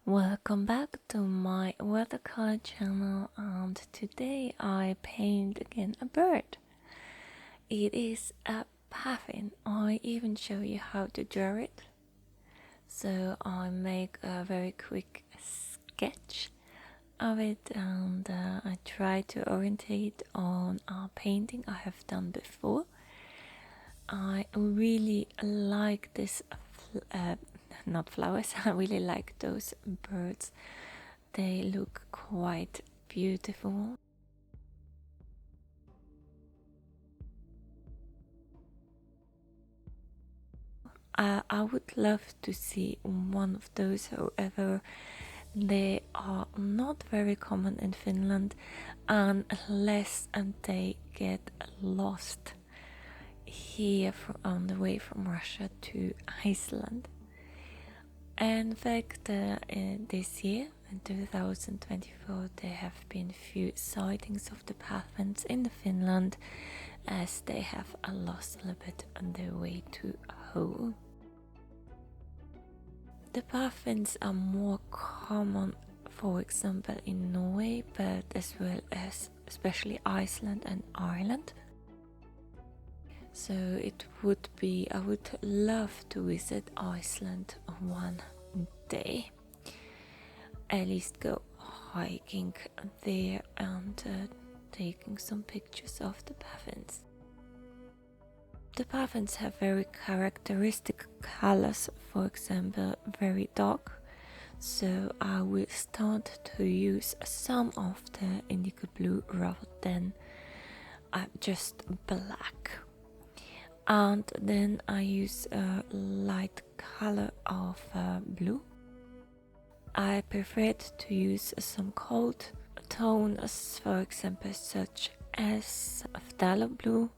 Welcome back to my watercolor channel, and today I paint again a bird. It is a puffin. I even show you how to draw it. So I make a very quick sketch of it, and I try to orientate on a painting I have done before. I really like this not flowers. I really like those birds. They look quite beautiful. I would love to see one of those, however, they are not very common in Finland unless they get lost here on the way from Russia to Iceland. In fact, this year, in 2024, there have been few sightings of the puffins in Finland, as they have lost a little bit on their way to home. The puffins are more common, for example, in Norway, but as well as especially Iceland and Ireland. So it would be, I would love to visit Iceland one day. At least go hiking there and taking some pictures of the puffins. The puffins have very characteristic colors, for example, very dark. So I will start to use some of the indigo blue rather than just black. And then I use a light color of blue. I preferred to use some cold tones, for example, such as phthalo blue,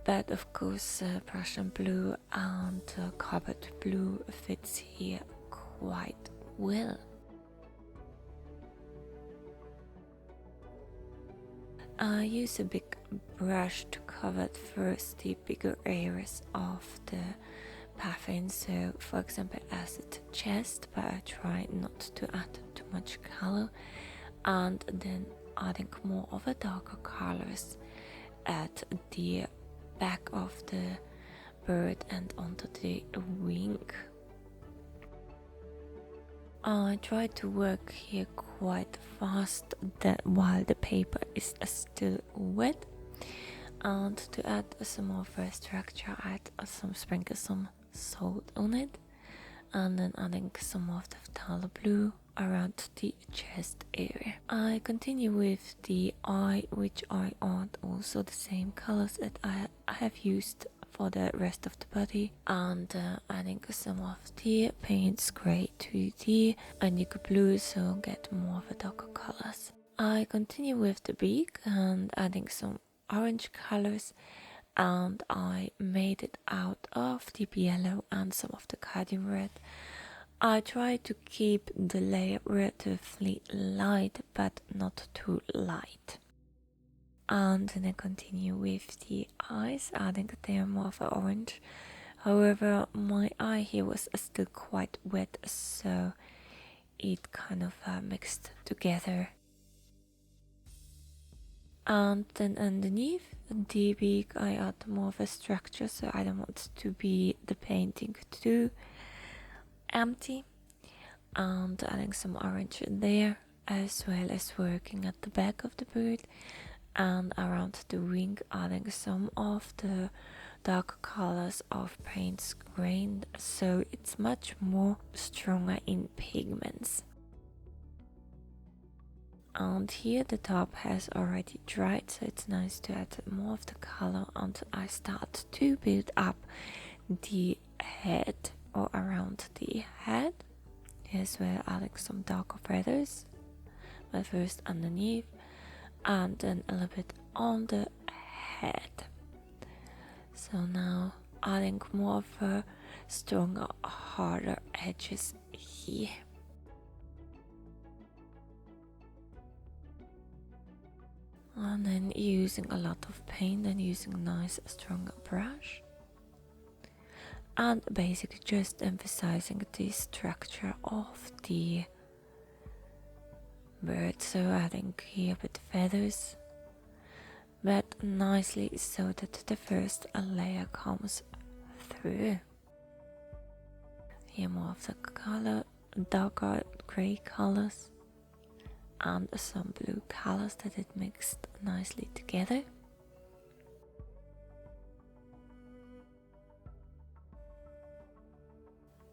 but of course Prussian blue and cobalt blue fits here quite well. I use a big brush to cover first the bigger areas of the puffin, so for example as the chest, but I try not to add too much color, and then adding more of a darker colors at the back of the bird and onto the wing. I try to work here quite fast while the paper is still wet, and to add some more structure I sprinkle some salt on it, and then adding some of the phthalo blue around the chest area. I continue with the eye, which I add also the same colors that I have used for the rest of the body, and adding some of the paints gray to the indigo blue, so get more of a darker colors. I continue with the beak and adding some orange colors, and I made it out of deep yellow and some of the cadmium red. I try to keep the layer relatively light but not too light. And then I continue with the eyes, adding there more of an orange. However, my eye here was still quite wet, so it kind of mixed together. And then underneath the beak I add more of a structure, so I don't want to be the painting too empty, and adding some orange there, as well as working at the back of the bird and around the wing, adding some of the dark colors of paints grain, so it's much more stronger in pigments. And here the top has already dried, so it's nice to add more of the color, and I start to build up the head, or around the head, as well adding some darker feathers, but first underneath and then a little bit on the head. So now adding more of a stronger, harder edges here. And then using a lot of paint and using a nice stronger brush. And basically just emphasizing the structure of the bird, so adding here a bit feathers, but nicely so that the first layer comes through. Here more of the color, darker gray colors and some blue colors that it mixed nicely together.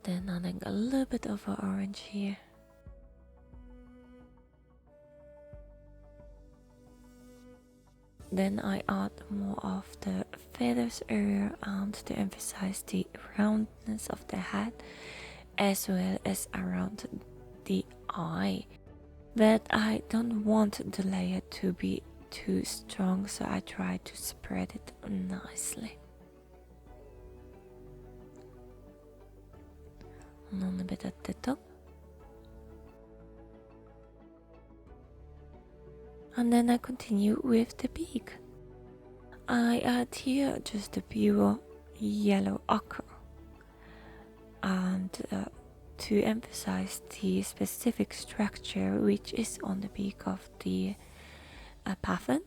Then adding a little bit of orange here. Then I add more of the feathers area and to emphasize the roundness of the head as well as around the eye. But I don't want the layer to be too strong, so I try to spread it nicely. And then a bit at the top. And then I continue with the beak. I add here just a pure yellow ochre, and to emphasize the specific structure which is on the beak of the puffin,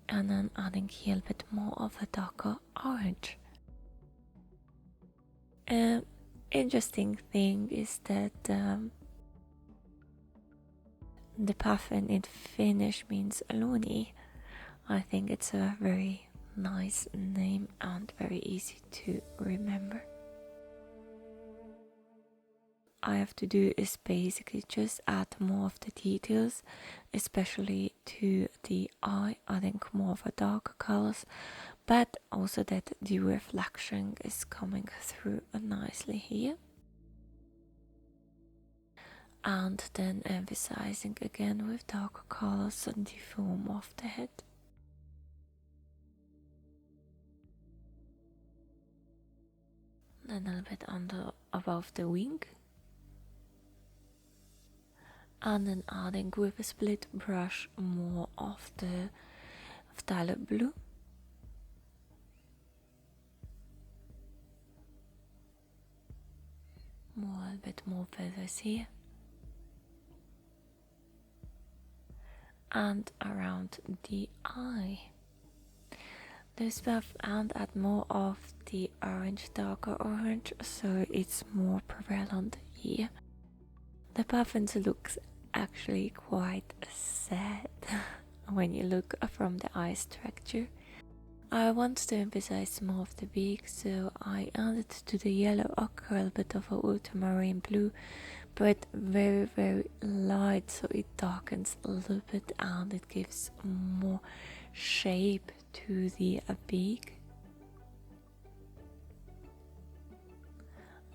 and then adding here a bit more of a darker orange. Interesting thing is that the puffin in Finnish means luni. I think it's a very nice name and very easy to remember. I have to do is basically just add more of the details, especially to the eye, adding more of a darker colors, but also that the reflection is coming through nicely here. And then emphasizing again with darker colors on the form of the head. Then a little bit above the wing. And then adding with a split brush more of the phthalo blue. A bit more feathers here. And around the eye. This buff and add more of the orange, darker orange, so it's more prevalent here. The puffin looks actually quite sad when you look from the eye structure. I want to emphasize more of the beak, so I added to the yellow ochre a bit of a ultramarine blue, but very very light, so it darkens a little bit and it gives more shape to the beak.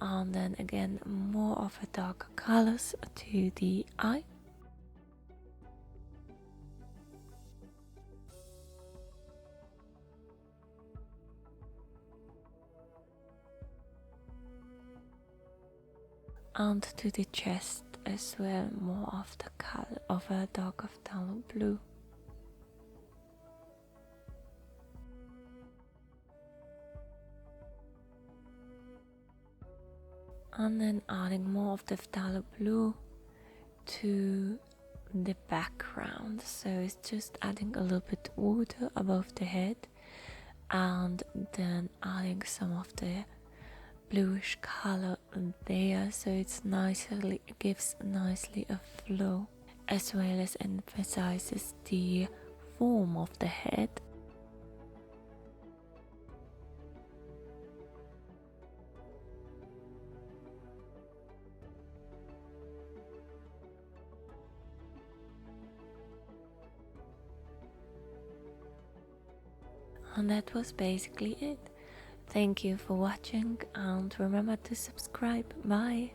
And then again more of a darker colors to the eye. And to the chest as well, more of the color of a dark phthalo blue. And then adding more of the phthalo blue to the background, so it's just adding a little bit water above the head and then adding some of the bluish color there, so it's nicely, gives nicely a flow, as well as emphasizes the form of the head. And that was basically it. Thank you for watching and remember to subscribe. Bye!